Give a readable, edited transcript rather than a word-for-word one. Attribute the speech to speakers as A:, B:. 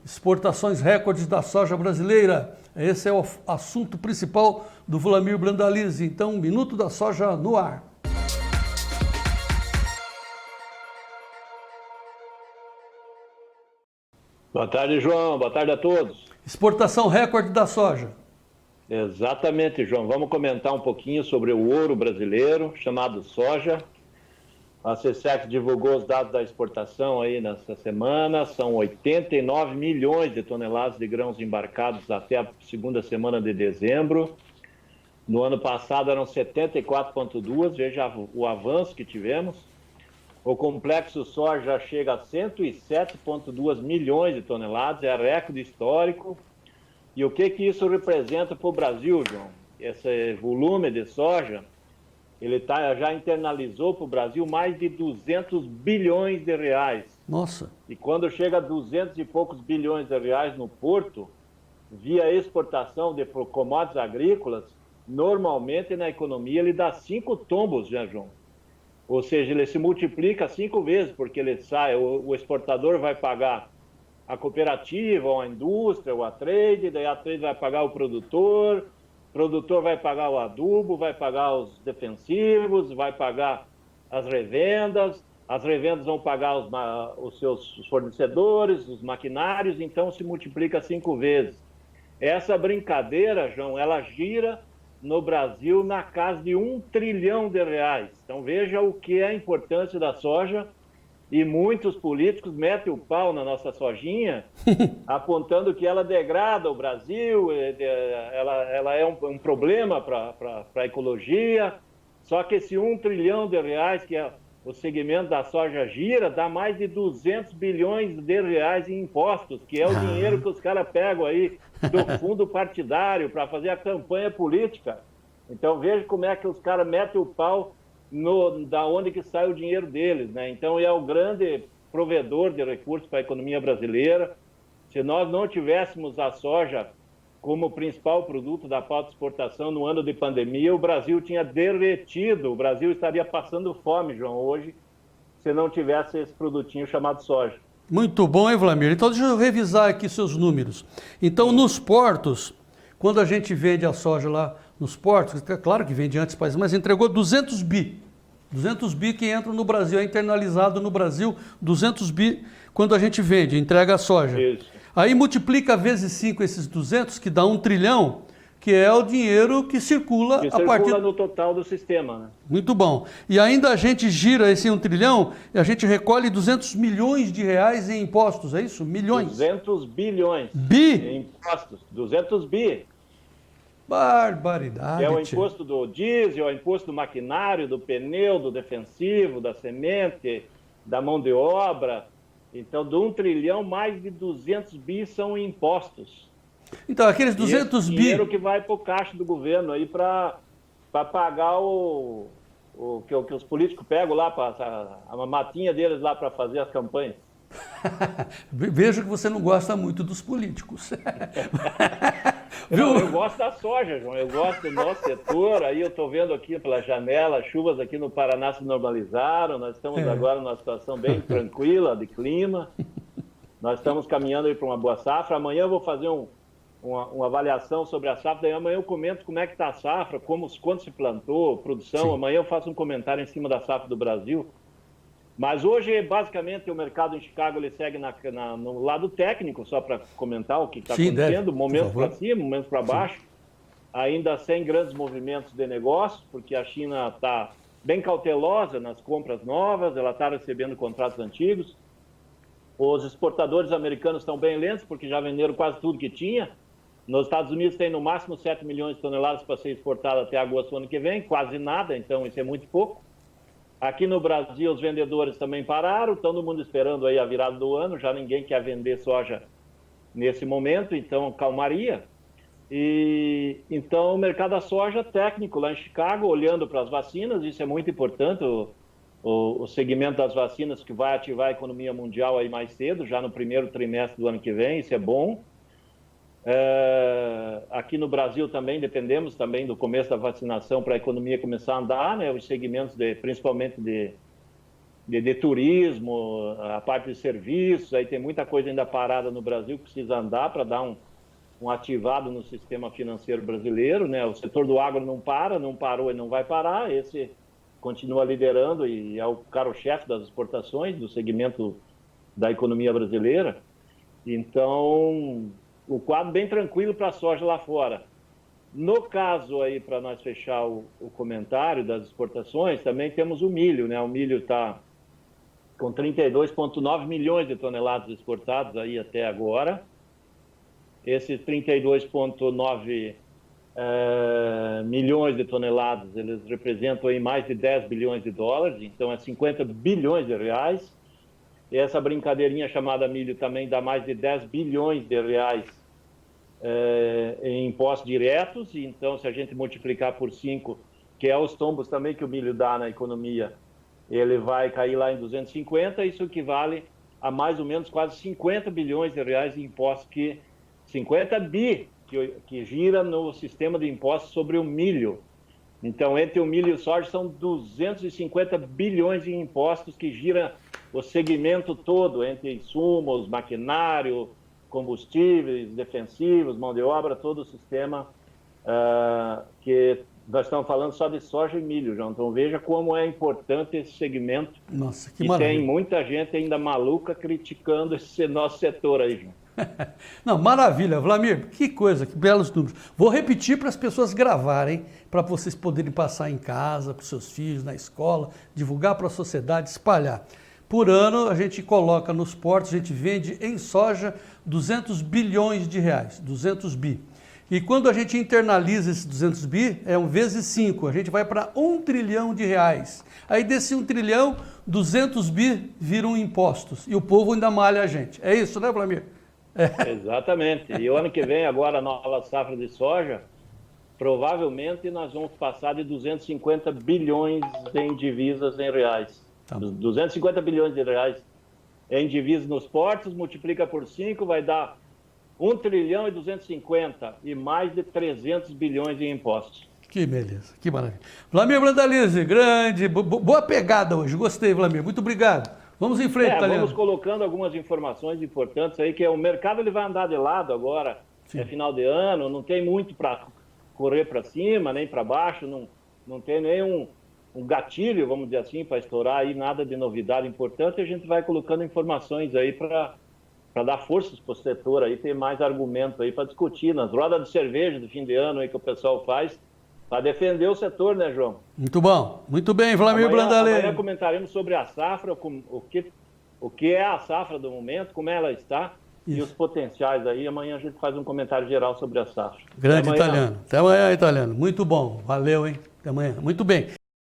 A: Exportações recordes da soja brasileira. Esse é o assunto principal do Vlamir Brandalize. Então, Minuto da Soja no ar.
B: Boa tarde, João. Boa tarde a todos.
A: Exportação recorde da soja.
B: Exatamente, João. Vamos comentar um pouquinho sobre o ouro brasileiro, chamado soja. A SECEX divulgou os dados da exportação aí nessa semana. São 89 milhões de toneladas de grãos embarcados até a segunda semana de dezembro. No ano passado eram 74,2, veja o avanço que tivemos. O complexo soja chega a 107,2 milhões de toneladas, é recorde histórico. E o que isso representa para o Brasil, João? Esse volume de soja, ele já internalizou para o Brasil mais de 200 bilhões de reais.
A: Nossa!
B: E quando chega a 200 e poucos bilhões de reais no porto, via exportação de commodities agrícolas, normalmente na economia ele dá 5 tombos, né, João? Ou seja, ele se multiplica 5 vezes, porque ele sai, o exportador vai pagar a cooperativa, ou a indústria, ou a trade, daí a trade vai pagar o produtor vai pagar o adubo, vai pagar os defensivos, vai pagar as revendas vão pagar os seus fornecedores, os maquinários, então se multiplica 5 vezes. Essa brincadeira, João, ela gira no Brasil na casa de 1 trilhão de reais. Então veja o que é a importância da soja, e muitos políticos metem o pau na nossa sojinha, apontando que ela degrada o Brasil, ela é um problema para a ecologia. Só que esse 1 trilhão de reais que o segmento da soja gira, dá mais de 200 bilhões de reais em impostos, que é o dinheiro que os caras pegam aí do fundo partidário para fazer a campanha política. Então veja como é que os caras metem o pau da onde que sai o dinheiro deles, né? Então é o grande provedor de recursos para a economia brasileira. Se nós não tivéssemos a soja como principal produto da pauta de exportação no ano de pandemia, o Brasil tinha derretido, o Brasil estaria passando fome, João, hoje, se não tivesse esse produtinho chamado soja.
A: Muito bom, hein, Vlamir? Então deixa eu revisar aqui seus números. Então, nos portos, quando a gente vende a soja lá nos portos, é claro que vende antes, mas entregou 200 bi. 200 bi que entram no Brasil, é internalizado no Brasil, 200 bi quando a gente vende, entrega a soja.
B: Isso.
A: Aí multiplica vezes 5 esses 200, que dá 1 trilhão, que é o dinheiro que circula a partir...
B: no total do sistema, né?
A: Muito bom. E ainda a gente gira esse 1 trilhão e a gente recolhe 200 milhões de reais em impostos, é isso? Milhões.
B: 200 bilhões.
A: Bi?
B: Em impostos. 200 bi.
A: Barbaridade.
B: É o imposto do diesel, é o imposto do maquinário, do pneu, do defensivo, da semente, da mão de obra. Então, do 1 trilhão, mais de 200 bi são impostos.
A: Então, aqueles 200 bi...
B: dinheiro que vai para o caixa do governo aí para pagar o que os políticos pegam lá, a matinha deles lá para fazer as campanhas.
A: Vejo que você não gosta muito dos políticos.
B: Eu gosto da soja, João, eu gosto do nosso setor. Aí eu estou vendo aqui pela janela, as chuvas aqui no Paraná se normalizaram, nós estamos agora numa situação bem tranquila de clima, nós estamos caminhando aí para uma boa safra. Amanhã eu vou fazer uma avaliação sobre a safra, daí amanhã eu comento como é que está a safra, quanto se plantou, produção. Sim. Amanhã eu faço um comentário em cima da safra do Brasil. Mas hoje, basicamente, o mercado em Chicago ele segue no lado técnico, só para comentar o que está acontecendo, momentos para cima, momentos para baixo, ainda sem grandes movimentos de negócio, porque a China está bem cautelosa nas compras novas, ela está recebendo contratos antigos. Os exportadores americanos estão bem lentos, porque já venderam quase tudo que tinha. Nos Estados Unidos tem no máximo 7 milhões de toneladas para ser exportado até agosto do ano que vem, quase nada, então isso é muito pouco. Aqui no Brasil, os vendedores também pararam, todo mundo esperando aí a virada do ano, já ninguém quer vender soja nesse momento, então calmaria. E então o mercado da soja técnico lá em Chicago, olhando para as vacinas, isso é muito importante, o segmento das vacinas que vai ativar a economia mundial aí mais cedo, já no primeiro trimestre do ano que vem, isso é bom. Aqui no Brasil também dependemos também do começo da vacinação para a economia começar a andar, né? Os segmentos principalmente de turismo, a parte de serviços, aí tem muita coisa ainda parada no Brasil que precisa andar para dar um ativado no sistema financeiro brasileiro, né? O setor do agro não parou e não vai parar, esse continua liderando e é o carro-chefe das exportações, do segmento da economia brasileira. Então, o quadro bem tranquilo para a soja lá fora. No caso aí, para nós fechar o comentário das exportações, também temos o milho, né? O milho está com 32,9 milhões de toneladas exportadas aí até agora. Esses 32,9 milhões de toneladas, eles representam aí mais de 10 bilhões de dólares, então é 50 bilhões de reais. E essa brincadeirinha chamada milho também dá mais de 10 bilhões de reais em impostos diretos, então se a gente multiplicar por 5, que é os tombos também que o milho dá na economia, ele vai cair lá em 250, isso equivale a mais ou menos quase 50 bilhões de reais de impostos, 50 bi que gira no sistema de impostos sobre o milho. Então, entre o milho e o soja são 250 bilhões de impostos que gira o segmento todo, entre insumos, maquinário, combustíveis, defensivos, mão de obra, todo o sistema que nós estamos falando só de soja e milho, João. Então veja como é importante esse segmento.
A: Nossa, que
B: e
A: maravilha.
B: Tem muita gente ainda maluca criticando esse nosso setor aí, João.
A: Não, maravilha, Vlamir, que coisa, que belos números. Vou repetir para as pessoas gravarem, para vocês poderem passar em casa, para os seus filhos, na escola, divulgar para a sociedade, espalhar. Por ano, a gente coloca nos portos, a gente vende em soja 200 bilhões de reais, 200 bi. E quando a gente internaliza esses 200 bi, é 1 vezes 5, a gente vai para 1 trilhão de reais. Aí desse 1 trilhão, 200 bi viram impostos e o povo ainda malha a gente. É isso, né, Vlamir?
B: Exatamente. E o ano que vem, agora, a nova safra de soja, provavelmente nós vamos passar de 250 bilhões em divisas em reais.
A: Tá.
B: 250 bilhões de reais em divisas nos portos, multiplica por 5, vai dar 1 trilhão e 250 e mais de 300 bilhões em impostos.
A: Que beleza, que maravilha. Vlamir Brandalize, grande, boa pegada hoje, gostei, Vlamir, muito obrigado. Vamos em frente, Italiano.
B: Vamos colocando algumas informações importantes aí, que o mercado ele vai andar de lado agora,
A: Sim.
B: É final de ano, não tem muito para correr para cima, nem para baixo, não tem nenhum gatilho, vamos dizer assim, para estourar aí nada de novidade importante, a gente vai colocando informações aí para dar forças para o setor aí, ter mais argumento aí para discutir nas rodas de cerveja do fim de ano aí que o pessoal faz, para defender o setor, né, João?
A: Muito bom. Muito bem, Vlamir Brandalize.
B: Amanhã comentaremos sobre a safra, o que é a safra do momento, como ela está. Isso. E os potenciais aí. Amanhã a gente faz um comentário geral sobre a safra.
A: Grande Italiano. Até amanhã, Italiano. Muito bom. Valeu, hein? Até amanhã. Muito bem.